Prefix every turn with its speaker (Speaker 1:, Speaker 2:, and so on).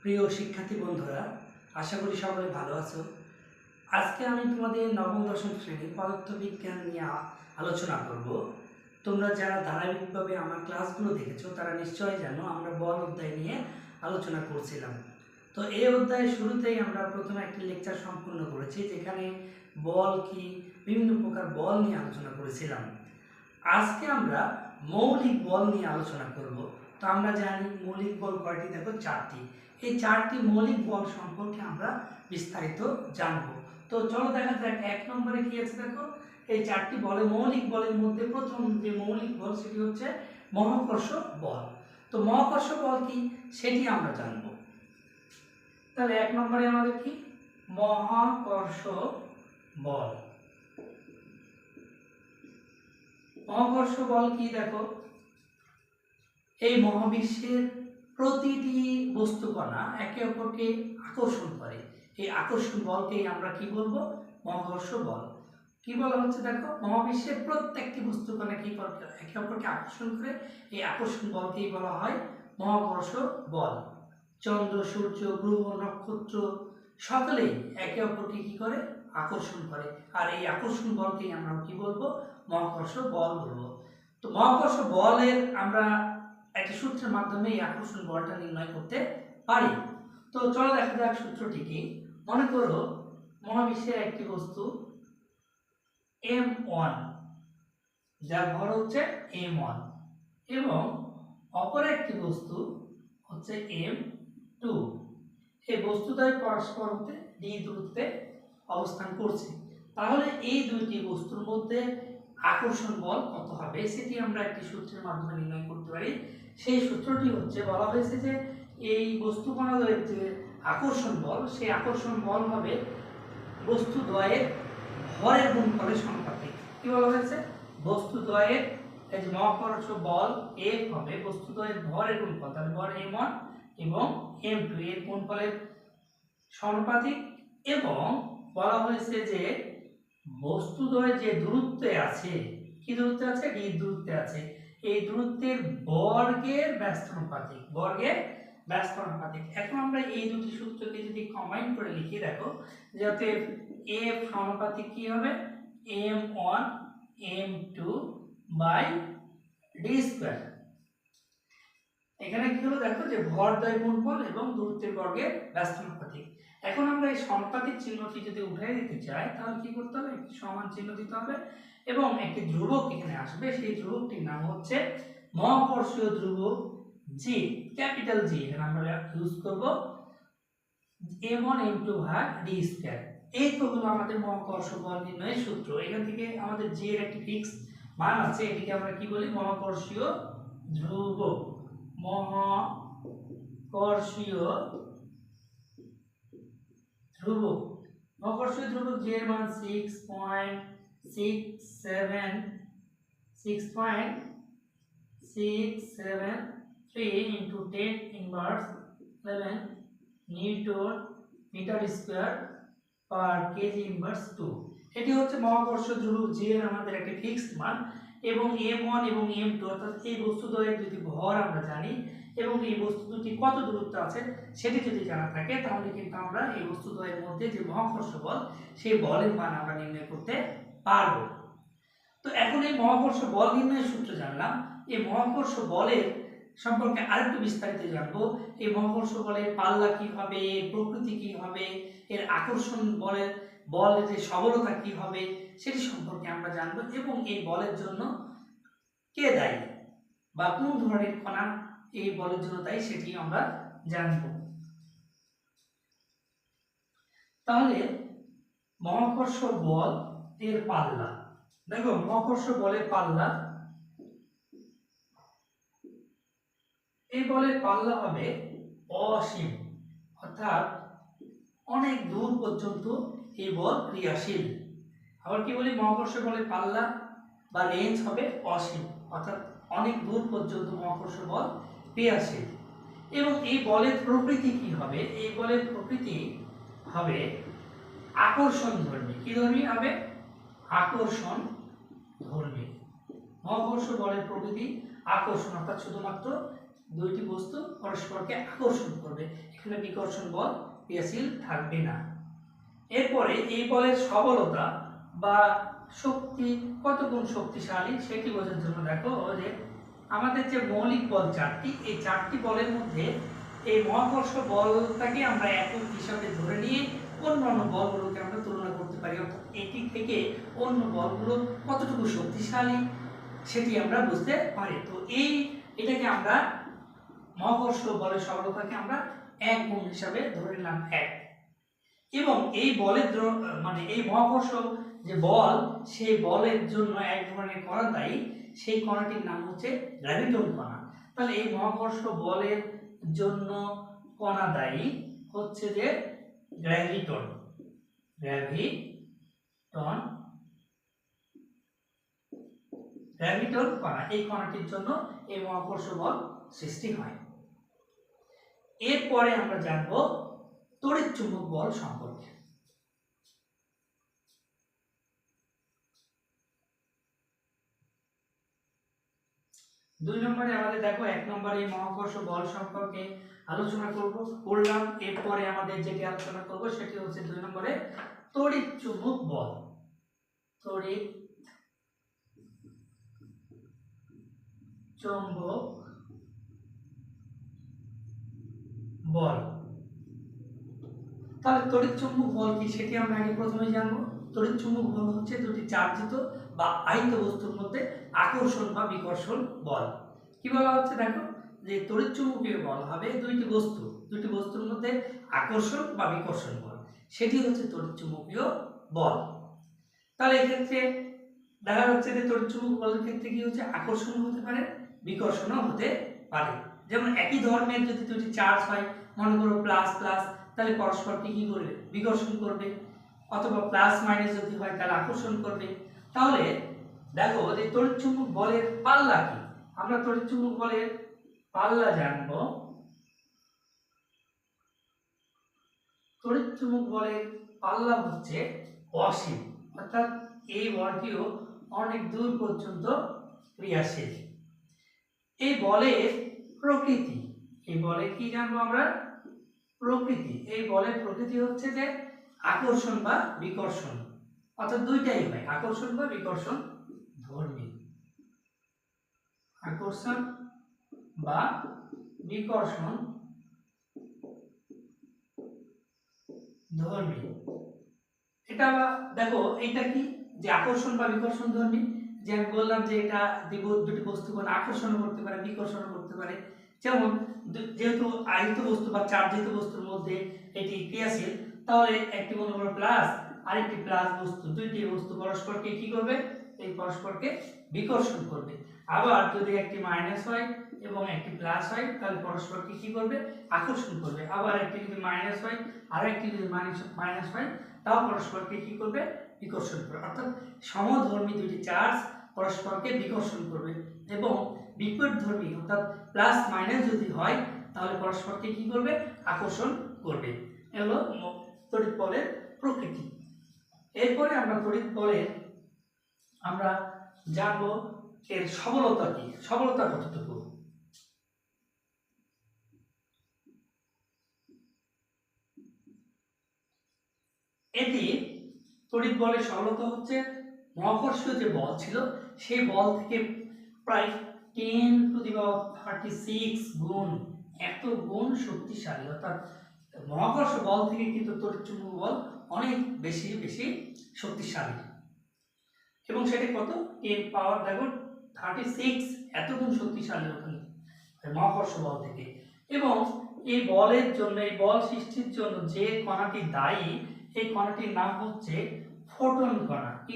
Speaker 1: প্রিয় শিক্ষার্থী বন্ধুরা, আশা করি সকলে ভালো আছো। আজকে আমি তোমাদের নবম দশম শ্রেণীর পদার্থবিজ্ঞান নিয়ে আলোচনা করব। তোমরা যারা ধারাবাহিকভাবে আমার ক্লাসগুলো দেখেছো তারা নিশ্চয়ই জানো আমরা বল অধ্যায় নিয়ে আলোচনা করছিলাম। তো এই অধ্যায়ের শুরুতেই আমরা প্রথমে একটি লেকচার সম্পূর্ণ করেছি, যেখানে বল কি, বিভিন্ন প্রকার বল নিয়ে আলোচনা করেছিলাম। আজকে আমরা মৌলিক বল নিয়ে আলোচনা করব। তো আমরা জানি মৌলিক বল কয়টি, দেখো চারটি। এই চারটি মৌলিক বল সম্পর্কে আমরা বিস্তারিত জানব। তো চলো দেখা যাক এক নম্বরে কি আছে। দেখো এই চারটি বলে মৌলিক বলের মধ্যে প্রথম যে মৌলিক বল সেটি হচ্ছে মহাকর্ষ বল। তো মহাকর্ষ বল কি সেটি আমরা জানব। তাহলে এক নম্বরে আমাদের কি মহাকর্ষ বল। মহাকর্ষ বল কি, দেখো এই মহাবিশ্বের প্রতিটি বস্তুকণা একে অপরকে আকর্ষণ করে। এই আকর্ষণ বলকেই আমরা কি বলবো, মহাকর্ষ বল। কি বলা হচ্ছে, দেখো মহাবিশ্বের প্রত্যেকটি বস্তুকণা কি করে, একে অপরকে আকর্ষণ করে। এই আকর্ষণ বলকেই বলা হয় মহাকর্ষ বল। চন্দ্র, সূর্য, গ্রহ, নক্ষত্র সকলেই একে অপরকে কি করে, আকর্ষণ করে। আর এই আকর্ষণ বলকেই আমরা কি বলবো, মহাকর্ষ বল বলবো। তো মহাকর্ষ বলের আমরা একটি সূত্রের মাধ্যমে এই আকর্ষণ বলটা নির্ণয় করতে পারি। তো চলো দেখা যাক সূত্রটি কি। মনে করো মহাবিশ্বের একটি বস্তু m1, যার ভর হচ্ছে m1, এবং অপর একটি বস্তু হচ্ছে m2। এই বস্তুদ্বয় পরস্পর হতে d দূরত্বে অবস্থান করছে। তাহলে এই দুইটি বস্তুর মধ্যে আকর্ষণ বল কত হবে সেটি আমরা একটি সূত্রের মাধ্যমে নির্ণয় করতে পারি। সেই সূত্রটি হচ্ছে, বলা হয়েছে যে এই বস্তুকণাদ্বয়ের যে আকর্ষণ বল, সেই আকর্ষণ বল হবে বস্তুদ্বয়ের ভরের গুণফলের সমানুপাতিক। কি বলা হয়েছে, বস্তুদ্বয়ের এই যে মহাকর্ষ বল F হবে বস্তুদ্বয়ের ভরের গুণফল, তাহলে ভর m1 এবং m2 এর গুণফলের সমানুপাতিক। এবং বলা হয়েছে যে বস্তুদ্বয় যে দূরত্বে আছে, কি দূরত্বে আছে, d দূরত্বে আছে, এই দূরত্বের বর্গের ব্যস্তানুপাতিক, বর্গের ব্যস্তানুপাতিক। এখন আমরা এই দুটি সূত্রকে যদি কম্বাইন করে লিখি, দেখো যাতে f সমানুপাতিক কি হবে, m1 m2 by d square. এখানে কি হলো, দেখো যে ভরদ্বয় গুণফল এবং দূরত্বের বর্গের ব্যস্তানুপাতিক। এখন আমরা এই সমানুপাতিক চিহ্নটি যদি উঠিয়ে দিতে চাই, তাহলে কি করতে হবে, একটি সমান চিহ্ন দিতে হবে এবং একটি ধ্রুবক এখানে আসবে। সেই ধ্রুবকটির নাম হচ্ছে মহাকর্ষীয় ধ্রুবক g, ক্যাপিটাল G। এখানে আমরা ইউজ করব m1 m2 ভাগ d স্কয়ার। এই তো হলো আমাদের মহাকর্ষ বল নির্ণয়ের সূত্র। এখান থেকে আমাদের g এর একটি ফিক্স মান আছে, এটিকে আমরা কি বলি, মহাকর্ষীয় ধ্রুবক। মহাকর্ষীয় ধ্রুবক, মহাকর্ষীয় ধ্রুবক g এর মান 6.673 into 10 inverse 11 Newton metre square per kg inverse 2। এটি হচ্ছে মহাকর্ষ ধ্রুবক g এর আমাদের একটা ফিক্সড মান। এবং m1 এবং m2 অর্থাৎ এই বস্তুদ্বয়ের দুটি ভর আমরা জানি এবং এই বস্তু দুটি কত দূরত্ব আছে সেটি যদি জানা থাকে, তাহলে কিন্তু আমরা এই বস্তুদ্বয়ের মধ্যে যে মহাকর্ষ বল সেই বলের মান আমরা নির্ণয় করতে পারবো। তো এখন এই মহাকর্ষ বল নির্ণয়ের সূত্র জানলাম, এই মহাকর্ষ বলের সম্পর্কে আরেকটু বিস্তারিত জানবো। এই মহাকর্ষ বলের পাল্লা কি হবে, প্রকৃতি কি হবে, এর আকর্ষণ বলের যে সবলতা কি হবে সেটি সম্পর্কে আমরা জানবো। এবং এই বলের জন্য কে দায়ী বা কোন ধরনের কণা এই বলের জন্য দায়ী সেটি আমরা জানবো। তাহলে মহাকর্ষ বল এর পাল্লা, দেখো মহাকর্ষ বলের পাল্লা, এই বলের পাল্লা হবে অসীম, অর্থাৎ অনেক দূর পর্যন্ত এই বল ক্রিয়াশীল। আবার কি বলি, মহাকর্ষ বলের পাল্লা বা রেঞ্জ হবে অসীম, অর্থাৎ অনেক দূর পর্যন্ত মহাকর্ষ বল ক্রিয়াশীল। এবং এই বলের প্রকৃতি কি হবে, এই বলের প্রকৃতি হবে আকর্ষণ ধর্মী। কি ধর্মী হবে, আকর্ষণ ধর্মী। মহাকর্ষ বলের প্রকৃতি আকর্ষণ, অর্থাৎ শুধুমাত্র দুইটি বস্তু পরস্পরকে আকর্ষণ করবে। এখানে বিকর্ষণ বল ক্রিয়াশীল থাকবে না। এরপরে এই বলের সবলতা বা শক্তি কত গুণ শক্তিশালী সেটি বোঝার জন্য দেখো যে আমাদের যে মৌলিক বল চারটি, এই চারটি বলের মধ্যে এই মহাকর্ষ বলটাকে আমরা একক হিসাবে ধরে নিয়ে অন্যান্য বলগুলোকে আমরা তুলনা করতে পারি, অর্থাৎ এটি থেকে অন্য বলগুলো কতটুকু শক্তিশালী সেটি আমরা বুঝতে পারি। তো এটাকে আমরা মহাকর্ষ বলের সবলতাকে আমরা এক গুণ হিসাবে ধরে নিলাম এক। এবং এই বলের মানে এই মহাকর্ষ যে বল, সেই বলের জন্য এক ধরনের কণা দায়ী, সেই কণাটির নাম হচ্ছে গ্র্যাভিটন কণা। তাহলে এই মহাকর্ষ বলের জন্য কণা দায়ী হচ্ছে যে গ্র্যাভিটন কণা। এই কণাটির জন্য এই মহাকর্ষ বল সৃষ্টি হয়। এরপরে আমরা জানব তড়িৎ চুম্বক বল সম্পর্কে। দুই নম্বরে আমাদের দেখো এক নম্বরে মহাকর্ষ বল সম্পর্কে আলোচনা করলাম। এরপরে আমাদের যেটি আলোচনা করব সেটি হচ্ছে দুই নম্বরে তড়িৎ চুম্বক বল। তড়িৎ চুম্বক বল। তাহলে তড়িৎ চুম্বক বল কি সেটি আমরা আগে প্রথমে জানবো। তড়িৎ চুম্বক বল হচ্ছে দুটি চার্জিত বা আহিত বস্তুর মধ্যে আকর্ষণ বা বিকর্ষণ বল। কি বলা হচ্ছে দেখো যে তড়িৎ চুম্বকীয় বল হবে দুটি বস্তুর মধ্যে আকর্ষণ বা বিকর্ষণ বল, সেটি হচ্ছে তড়িৎ চুম্বকীয় বল। তাহলে এক্ষেত্রে দেখা যাচ্ছে যে তড়িৎ চুম্বক বলের ক্ষেত্রে কি হচ্ছে আকর্ষণ হতে পারে, বিকর্ষণও হতে পারে। যেমন একই ধর্মের যদি দুটি চার্জ হয়, মনে করো প্লাস প্লাস, তাহলে পরস্পরকে কি করবে, বিকর্ষণ করবে, অথবা প্লাস মাইনাস যদি হয় তাহলে আকর্ষণ করবে। তাহলে দেখো যে তড়িৎ চুম্বক বলের পাল্লা কি, আমরা তড়িৎ চুম্বক বলের পাল্লা জানব। তড়িৎ চুম্বক বলের পাল্লা হচ্ছে অসীম, অর্থাৎ এই বলটিও অনেক দূর পর্যন্ত ক্রিয়াশীল। এই বলের প্রকৃতি, এই বলের কি জানবো আমরা, প্রকৃতি। এই বলের প্রকৃতি হচ্ছে যে আকর্ষণ বা বিকর্ষণ, অর্থাৎ দুইটাই হয়, আকর্ষণ বা বিকর্ষণ ধর্মী। আকর্ষণ বা বিকর্ষণ ধর্মী। এটা দেখো এটা কি যে আকর্ষণ বা বিকর্ষণ ধর্মী, যে আমি বললাম যে এটা দুটি বস্তুকে আকর্ষণ করতে পারে, বিকর্ষণ করতে পারে। যেমন যেহেতু আহিত বস্তু বা চার্জিত বস্তুর মধ্যে এটি ক্রিয়াশীল, তাহলে একটি মনে করো প্লাস আর একটি প্লাস বস্তু, দুইটি বস্তু পরস্পরকে কি করবে, এই পরস্পরকে বিকর্ষণ করবে। আবার যদি একটি মাইনাস হয় এবং একটি প্লাস হয় তাহলে পরস্পরকে কি করবে, আকর্ষণ করবে। আবার একটি যদি মাইনাস হয় আর একটি যদি মাইনাস হয় তাও পরস্পরকে কি করবে, বিকর্ষণ করবে। অর্থাৎ সমধর্মী দুটি চার্জ পরস্পরকে বিকর্ষণ করবে, এবং বিপরীতধর্মী অর্থাৎ প্লাস মাইনাস যদি হয় তাহলে পরস্পরকে কি করবে, আকর্ষণ করবে। এগুলো তড়িৎ বলের প্রকৃতি। এরপরে আমরা তড়িৎ বলের আমরা জানবো এর সবলতা কি, সবলতা কতটুকু। এটি তড়িৎ বলের সবলতা হচ্ছে মহাকর্ষীয় যে বল ছিল সেই বল থেকে প্রায় 10⁻36 গুণ, এত গুণ শক্তিশালী। অর্থাৎ মহাকর্ষ বল থেকে কিন্তু তড়িৎ চুম্বক বল অনেক বেশি বেশি শক্তিশালী, এবং সেটি কত, 10⁻36 এত গুণ শক্তিশালী ওখানে মহাকর্ষ বল থেকে। এবং এই বলের জন্য, এই বল সৃষ্টির জন্য যে কণাটি দায়ী, এই কণাটির নাম হচ্ছে ফোটন কণা। কি